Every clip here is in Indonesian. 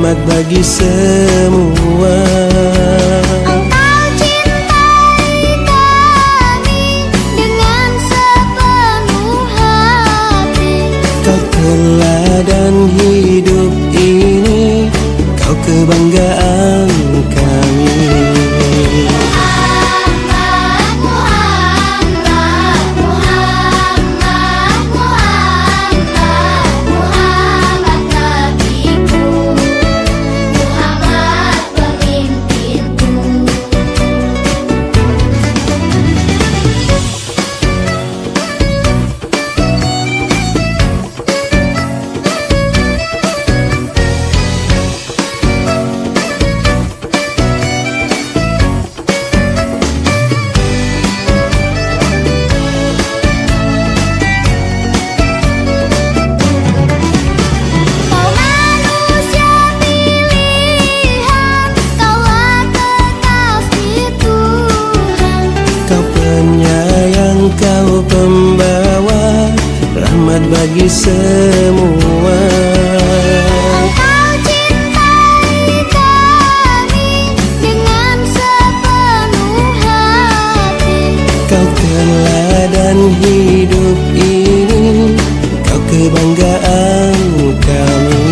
rahmat bagi semua. Engkau cintai kami dengan sepenuh hati. Kau teladan hidup ini, kau kebanggaan kami. Kau pembawa rahmat bagi semua. Engkau cintai kami dengan sepenuh hati. Kau teladan hidup ini, kau kebanggaan kami.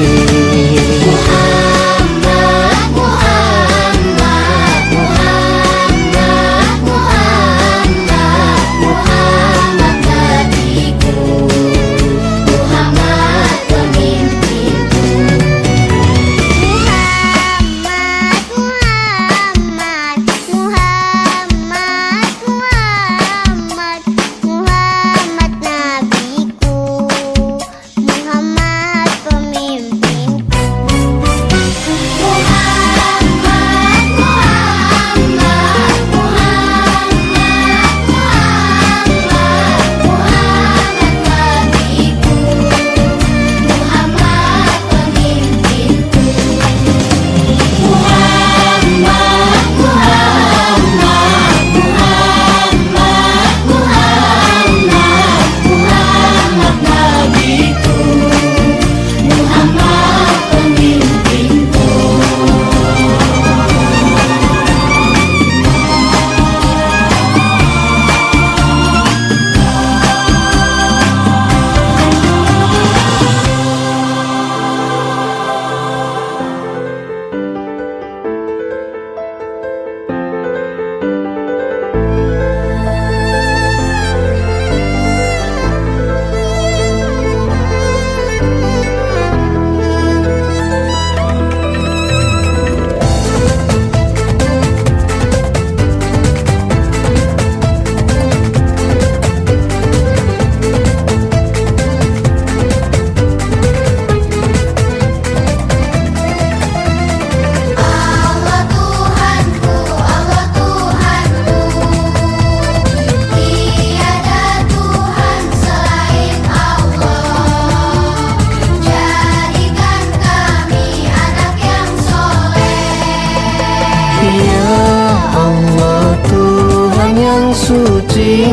Suci,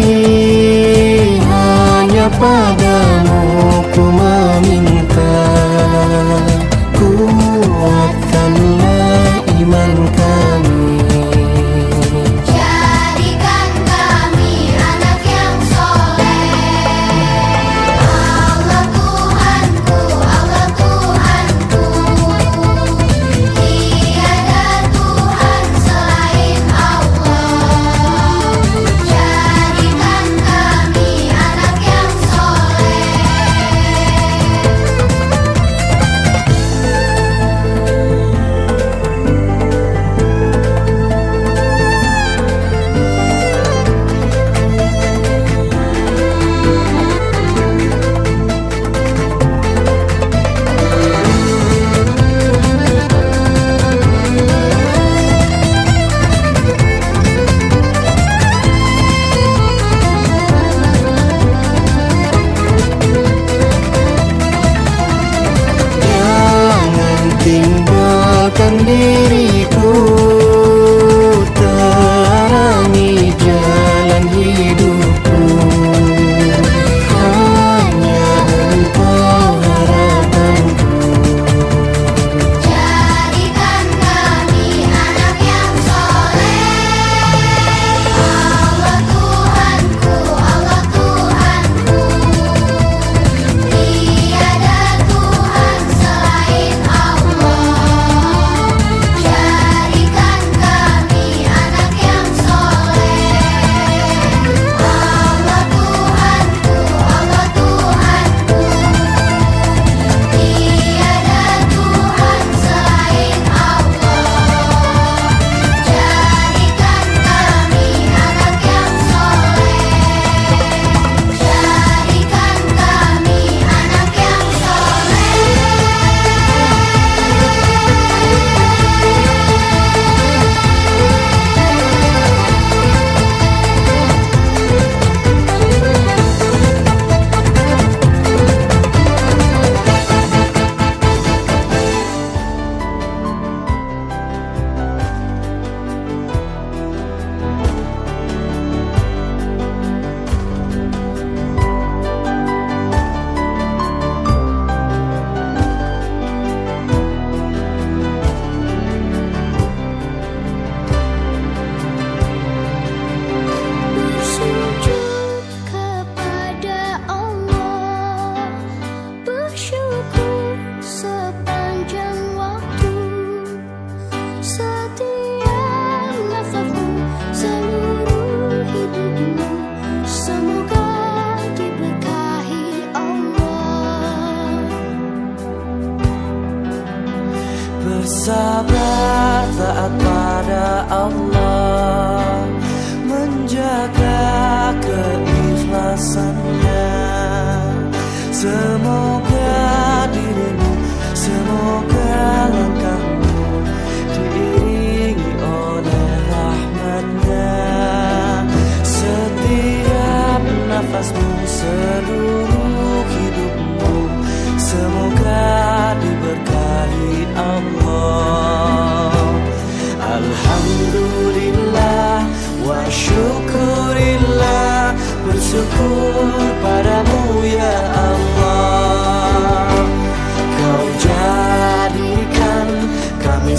hanya padamu ku meminta. Kuatkanlah iman kami, jadikan kami anak yang soleh. Allah Tuhanku, Allah Tuhanku, tiada Tuhan selain Allah. Jadikan kami anak yang soleh. jangan tinggalkan diriku, terangi jalan hidupku. Hanya Engkau harapanku. bersabar taat pada Allah, menjaga keikhlasannya. Semoga dirimu, semoga langkahmu diiringi oleh rahmat-Nya. Setiap nafasmu, seluruh hidupmu, semoga diberkahi Allah. Alhamdulillah wa syukurillah, bersyukur padamu ya Allah. Kau jadikan kami